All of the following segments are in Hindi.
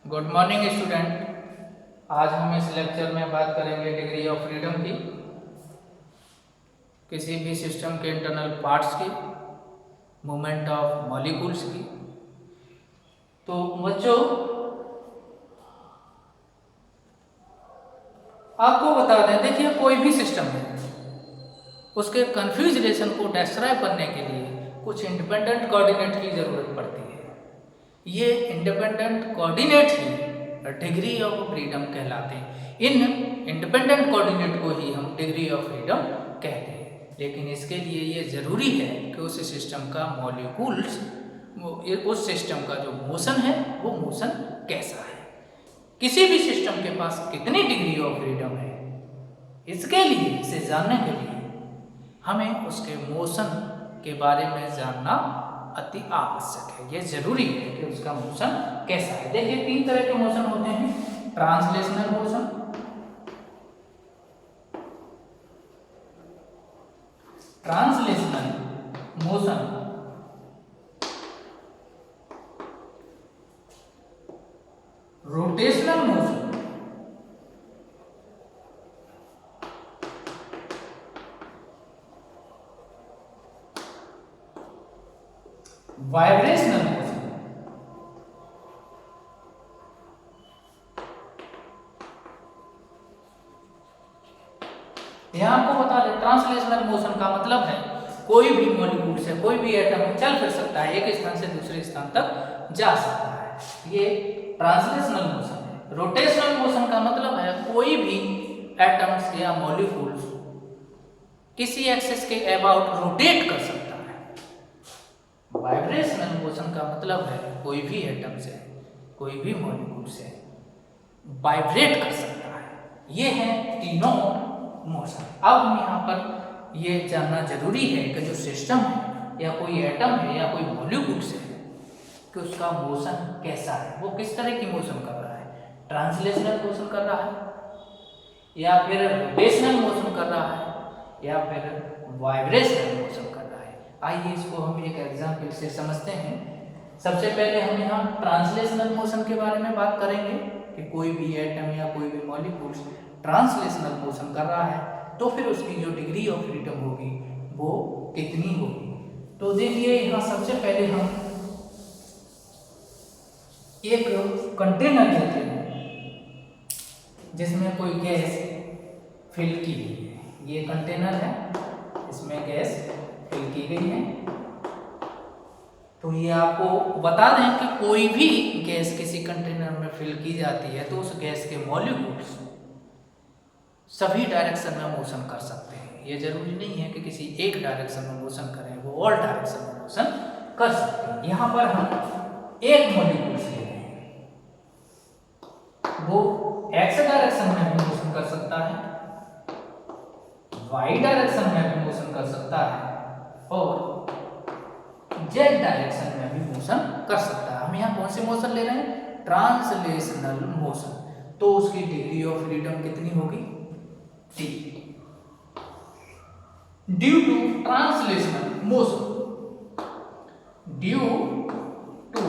Good morning student. आज हम इस लेक्चर में बात करेंगे डिग्री ऑफ फ्रीडम की, किसी भी सिस्टम के इंटरनल पार्ट्स की, मूवमेंट ऑफ मॉलिक्यूल्स की। तो बच्चों, आपको बता दें, देखिए कोई भी सिस्टम है, उसके कंफ्यूज रिलेशन को डिस्क्राइब करने के लिए कुछ इंडिपेंडेंट कोऑर्डिनेट की ज़रूरत पड़ती है। ये independent coordinate he degree of freedom कहलाते हैं। इन इंडिपेंडेंट कोऑर्डिनेट को ही हम डिग्री ऑफ फ्रीडम कहते हैं। लेकिन इसके लिए ये ज़रूरी है कि उस सिस्टम का मॉलिक्यूल्स, उस सिस्टम का जो मोशन है वो मोशन कैसा है। किसी भी सिस्टम के पास कितनी डिग्री ऑफ फ्रीडम है, इसके लिए, इसे जानने के लिए हमें उसके मोशन के बारे में जानना अति आवश्यक है। यह जरूरी है कि उसका मोशन कैसा है। देखिए, तीन तरह के मोशन होते हैं: translational motion, rotational motion, vibrational motion. यहां आपको बता दें, ट्रांसलेशनल मोशन का मतलब है कोई भी मॉलिक्यूल से, कोई भी एटम चल फिर सकता है, एक स्थान से दूसरे स्थान तक जा सकता है। ये ट्रांसलेशनल मोशन है। रोटेशनल मोशन का मतलब है कोई भी एटम्स या मॉलिक्यूल्स किसी एक्सिस के अबाउट रोटेट कर सकता है। वाइब्रेशनल मोशन का मतलब है कोई भी एटम से, कोई भी मॉलिक्यूल से वाइब्रेट कर सकता है। ये है तीनों मोशन। अब हम यहाँ पर ये जानना जरूरी है कि जो सिस्टम है या कोई एटम है या कोई मॉलिक्यूल्स है कि उसका मोशन कैसा है, वो किस तरह की मोशन कर रहा है। ट्रांसलेशनल मोशन कर रहा है या फिर रोटेशनल मोशन कर रहा है या फिर वाइब्रेशनल मोशन कर रहा है। आइए इसको हम एक एग्जाम्पल से समझते हैं। सबसे पहले हम यहाँ ट्रांसलेशनल मोशन के बारे में बात करेंगे कि कोई भी एटम या कोई भी मॉलिक्यूल ट्रांसलेशनल मोशन कर रहा है तो फिर उसकी जो डिग्री ऑफ फ्रीडम होगी वो कितनी होगी। तो देखिए, यहाँ सबसे पहले हम एक कंटेनर लेते हैं जिसमें कोई गैस फिल की गई है। ये कंटेनर है, इसमें गैस फिल की गई है। तो ये आपको बता दें कि कोई भी गैस किसी कंटेनर में फिल की जाती है तो उस गैस के मॉलिक्यूल्स सभी डायरेक्शन में मोशन कर सकते हैं। ये जरूरी नहीं है कि किसी एक डायरेक्शन में मोशन करें, वो ऑल डायरेक्शन में मोशन कर सकते हैं। यहाँ पर हम एक मॉलिक्यूल ले रहे हैं, वो एक्स डायरेक्शन में भी मोशन कर सकता है, वाई डायरेक्शन में भी मोशन कर सकता है और जेड डायरेक्शन में भी मोशन कर सकता है। हम यहाँ कौन से मोशन ले रहे हैं? Translational motion. तो उसकी डिग्री ऑफ फ्रीडम कितनी होगी? T। Due to translational motion, due to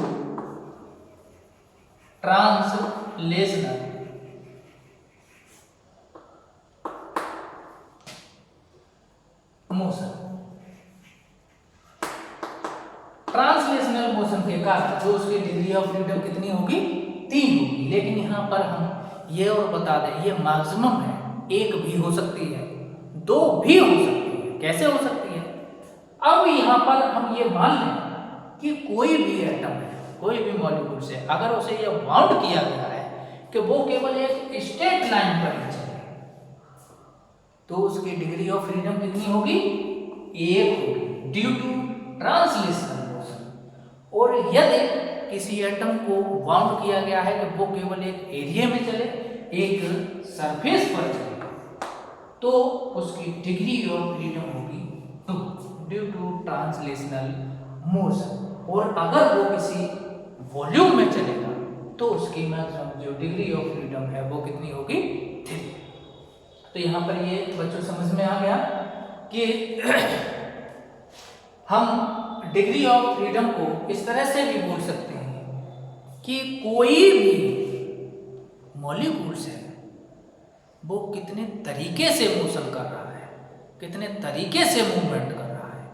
translational motion, translational motion के कारण जो उसकी डिग्री ऑफ फ्रीडम कितनी होगी? 3 होगी। लेकिन यहां पर हम ये और बता दें, ये मैक्सिमम है, एक भी हो सकती है, दो भी हो सकती है। कैसे हो सकती है? अब यहां पर हम ये मान लें कि कोई भी एटम है, कोई भी मॉलिक्यूल से अगर उसे ये बाउंड किया गया है कि वो केवल एक स्ट्रेट लाइन पर ही चले, तो उसकी डिग्री ऑफ फ्रीडम कितनी होगी? 1 होगी, ड्यू टू ट्रांसलेशनल मोशन। और यदि किसी एटम को बाउंड किया गया है कि वो केवल एक एरिया में चले, एक सरफेस पर चले, तो उसकी डिग्री ऑफ फ्रीडम होगी 2, ड्यू टू ट्रांसलेशनल मोशन। और अगर वो किसी वॉल्यूम में चलेगा तो उसकी मैक्सिमम जो डिग्री ऑफ फ्रीडम है वो कितनी होगी? 3। तो यहाँ पर ये बच्चों समझ में आ गया कि हम डिग्री ऑफ फ्रीडम को इस तरह से भी बोल सकते हैं कि कोई भी मॉलिक्यूल्स है वो कितने तरीके से मोशन कर रहा है, कितने तरीके से मूवमेंट कर रहा है,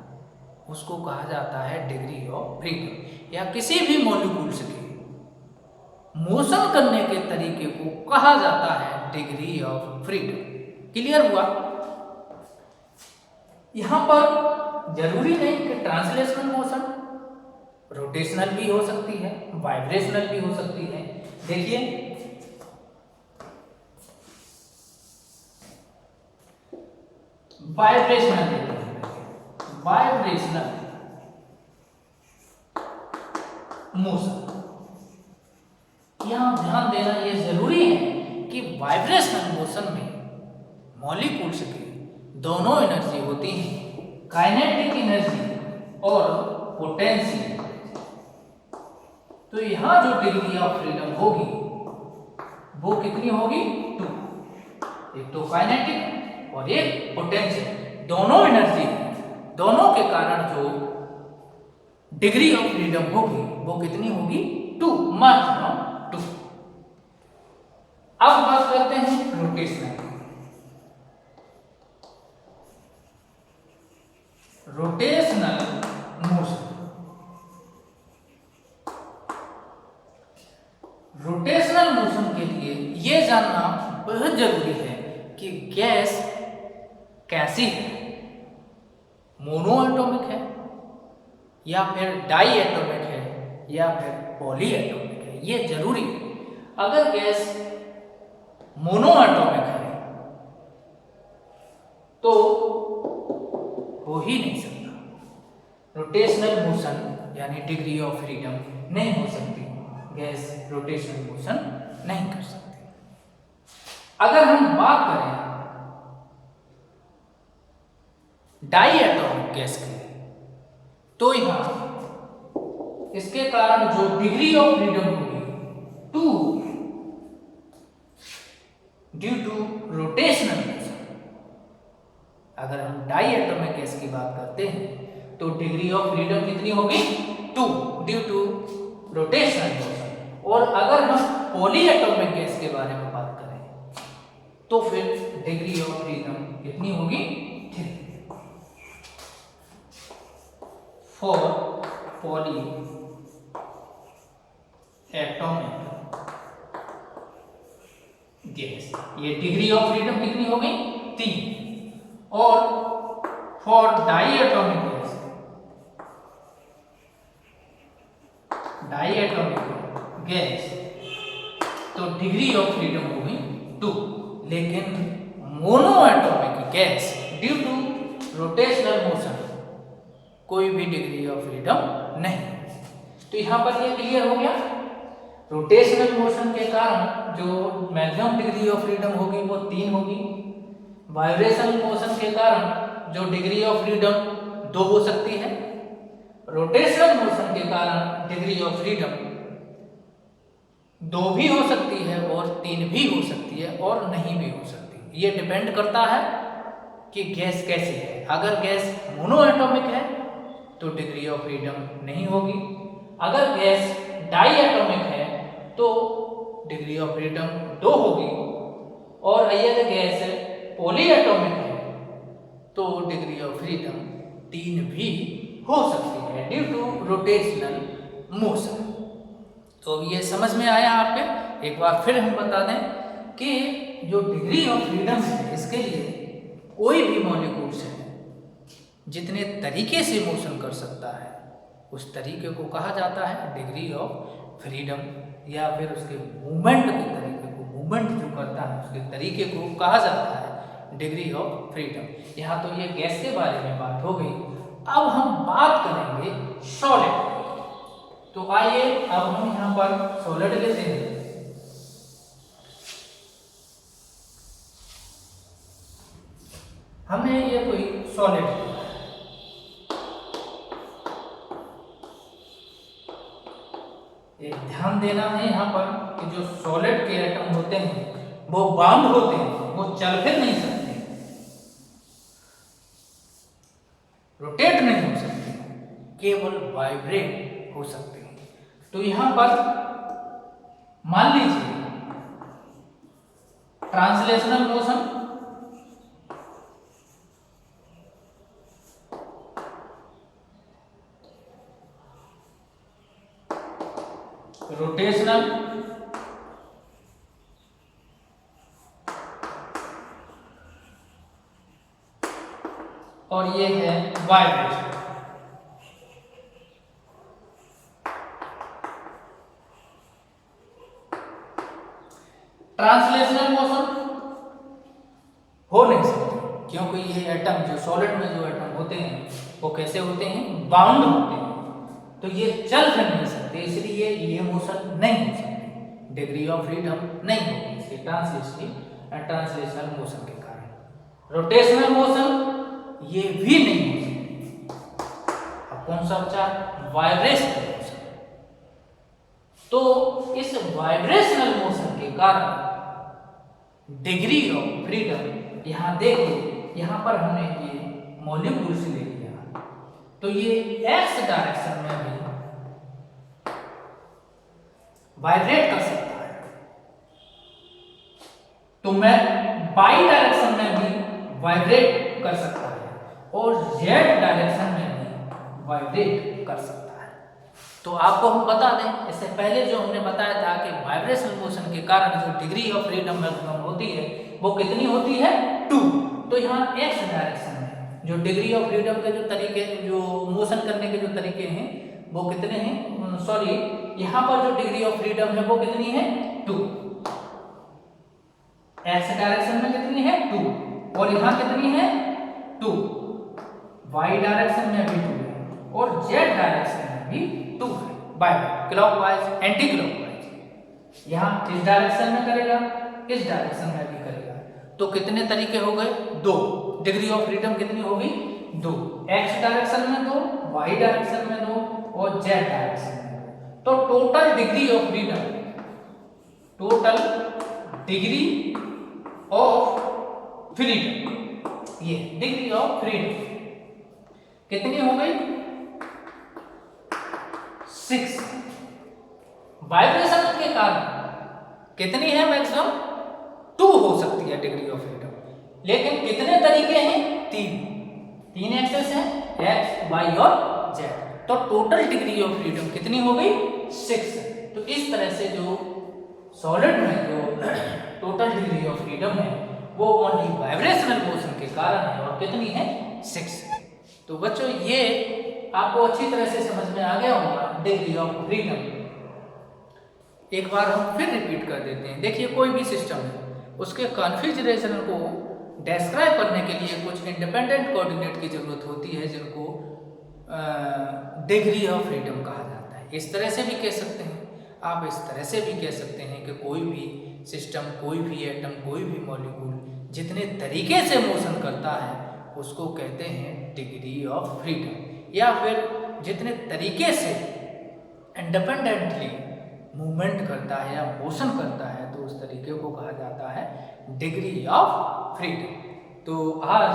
उसको कहा जाता है डिग्री ऑफ फ्रीडम। या किसी भी मॉलिक्यूल्स के मोशन करने के तरीके को कहा जाता है डिग्री ऑफ फ्रीडम। क्लियर हुआ? यहां पर जरूरी नहीं कि ट्रांसलेशनल मोशन रोटेशनल भी हो सकती है, वाइब्रेशनल भी हो सकती है। देखिए वाइब्रेशनल मोशन, यहां ध्यान देना यह जरूरी है कि वाइब्रेशनल मोशन में मॉलिक्यूल्स की दोनों एनर्जी होती हैं, काइनेटिक एनर्जी और पोटेंशियल। तो यहां जो डिग्री ऑफ फ्रीडम होगी वो कितनी होगी? 2। एक तो काइनेटिक और एक पोटेंशियल, दोनों एनर्जी, दोनों के कारण जो डिग्री ऑफ फ्रीडम होगी वो कितनी होगी? 2, माइनस 2। अब बात करते हैं rotational. Rotational motion, rotational motion के लिए यह जानना बहुत जरूरी है कि गैस कैसी है, मोनो एटॉमिक है या फिर डाई एटॉमिक है या फिर पॉली एटॉमिक है, यह जरूरी है। अगर गैस मोनो एटॉमिक है तो हो ही नहीं सकता रोटेशनल मोशन, यानी डिग्री ऑफ फ्रीडम नहीं हो सकती, गैस रोटेशनल मोशन नहीं कर सकती। अगर हम बात करें डाई एटॉमिक गैस की, तो यहां इसके कारण जो डिग्री ऑफ फ्रीडम होगी 2 ड्यू टू रोटेशनल मोशन। अगर हम डाई एटॉमिक गैस की बात करते हैं तो डिग्री ऑफ फ्रीडम कितनी होगी? 2 ड्यू टू रोटेशनल मोशन। और अगर हम पॉली एटॉमिक गैस के बारे में बात करें तो फिर डिग्री ऑफ फ्रीडम कितनी होगी? 3 फॉर पॉली एटॉमिक गैस। ये डिग्री ऑफ फ्रीडम कितनी हो गई? 3। और for diatomic gas, diatomic gas तो डिग्री ऑफ फ्रीडम हो गई 2। लेकिन monoatomic gas due to rotational motion कोई भी डिग्री ऑफ फ्रीडम नहीं। तो यहां पर ये क्लियर हो गया, रोटेशनल मोशन के कारण जो मैक्सिमम डिग्री ऑफ फ्रीडम होगी वो 3 होगी। वाइब्रेशनल मोशन के कारण जो डिग्री ऑफ फ्रीडम 2 हो सकती है। रोटेशनल मोशन के कारण डिग्री ऑफ फ्रीडम 2 भी हो सकती है और 3 भी हो सकती है और नहीं भी हो सकती। ये डिपेंड करता है कि गैस कैसी है। अगर गैस मोनो एटॉमिक है तो डिग्री ऑफ फ्रीडम नहीं होगी। अगर गैस डाई एटॉमिक है तो डिग्री ऑफ फ्रीडम 2 होगी। और यदि गैस पॉली एटॉमिक है तो डिग्री ऑफ फ्रीडम 3 भी हो सकती है ड्यू टू रोटेशनल मोशन। तो अब ये समझ में आया आपके? एक बार फिर हम बता दें कि जो डिग्री ऑफ फ्रीडम है इसके लिए कोई भी मॉलिक्यूल्स है जितने तरीके से मोशन कर सकता है उस तरीके को कहा जाता है डिग्री ऑफ फ्रीडम, या फिर उसके मूवमेंट के तरीके को, मूवमेंट जो करता है उसके तरीके को कहा जाता है डिग्री ऑफ फ्रीडम। यहाँ तो ये गैस के बारे में बात हो गई। अब हम बात करेंगे सॉलिड। तो आइए अब हम यहाँ पर सॉलिड लेते हैं। हमने ये कोई सॉलिड, एक ध्यान देना है यहाँ पर कि जो सॉलिड के एटम होते हैं वो बाउंड होते हैं, वो चल फिर नहीं सकते, रोटेट नहीं हो सकते, केवल वाइब्रेट हो सकते हैं। तो यहाँ पर मान लीजिए ट्रांसलेशनल मोशन रोटेशनल और ये है वाइब्रेशन। ट्रांसलेशनल मोशन हो नहीं सकती क्योंकि ये एटम जो सॉलिड में जो एटम होते हैं वो कैसे होते हैं, बाउंड होते हैं, तो ये चल फिर नहीं सकते, इसलिए ये मोशन नहीं हो सकती, डिग्री ऑफ फ्रीडम नहीं होगी इसके ट्रांसलेशनल मोशन के कारण। रोटेशनल मोशन ये भी नहीं हो सकती। अब कौन सा बचा, वाइब्रेशनल मोशन। तो इस वाइब्रेशनल मोशन के कारण डिग्री ऑफ फ्रीडम, यहां देखिए यहां पर हमने ये मॉलिक्यूल्स ले लिया, तो ये एक्स डायरेक्शन में भी वाइब्रेट कर सकता है, तो मैं बाई डायरेक्शन में भी वाइब्रेट कर सकता है और जेड डायरेक्शन में भी वाइब्रेट कर सकता है। तो आपको हम बता दें, इससे पहले जो हमने बताया था कि वाइब्रेशनल मोशन के कारण जो डिग्री ऑफ फ्रीडम मैक्सिमम होती है वो कितनी होती है, 2। तो यहाँ एक्स डायरेक्शन में जो डिग्री ऑफ फ्रीडम के जो तरीके, जो मोशन करने के जो तरीके हैं वो कितने हैं, सॉरी यहाँ पर जो डिग्री ऑफ फ्रीडम है वो कितनी है, 2। एक्स डायरेक्शन में कितनी है, 2, और यहाँ कितनी है, 2। वाई डायरेक्शन में भी 2 है और जेड डायरेक्शन में भी 2 है, बाय क्लॉकवाइज एंटी क्लॉकवाइज। यहाँ इस डायरेक्शन में करेगा, इस डायरेक्शन में भी करेगा, तो कितने तरीके हो गए, 2। डिग्री ऑफ फ्रीडम कितनी होगी, 2। एक्स डायरेक्शन में 2, वाई डायरेक्शन में 2 और जेड डायरेक्शन में 2। तो total degree of freedom, total degree of freedom, ये डिग्री ऑफ फ्रीडम कितनी हो गई, 6। वाइब्रेशन के कारण कितनी है मैक्सिमम, 2 हो सकती है डिग्री ऑफ फ्रीडम, लेकिन कितने तरीके हैं, 3 एक्सेस हैं, एक्स वाई और जेड। तो टोटल डिग्री ऑफ फ्रीडम कितनी हो गई, 6। तो इस तरह से जो सॉलिड में जो टोटल डिग्री ऑफ फ्रीडम है वो ओनली वाइब्रेशनल मोशन के कारण है और कितनी है, 6। तो बच्चों ये आपको अच्छी तरह से समझ में आ गया होगा डिग्री ऑफ फ्रीडम। एक बार हम फिर रिपीट कर देते हैं। देखिए कोई भी सिस्टम है उसके कॉन्फ़िगरेशन को डिस्क्राइब करने के लिए कुछ इंडिपेंडेंट कोऑर्डिनेट की जरूरत होती है जिनको डिग्री ऑफ फ्रीडम कहा जाता है। इस तरह से भी कह सकते हैं आप, इस तरह से भी कह सकते हैं कि कोई भी सिस्टम, कोई भी एटम, कोई भी मॉलिक्यूल जितने तरीके से मोशन करता है उसको कहते हैं डिग्री ऑफ फ्रीडम, या फिर जितने तरीके से इंडिपेंडेंटली मूवमेंट करता है या मोशन करता है तो उस तरीके को कहा जाता है डिग्री ऑफ फ्रीडम। तो आज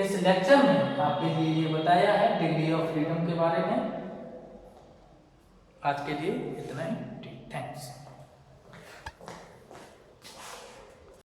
इस लेक्चर में आपके लिए ये बताया है डिग्री ऑफ फ्रीडम के बारे में। आज के लिए इतना ही, थैंक्स।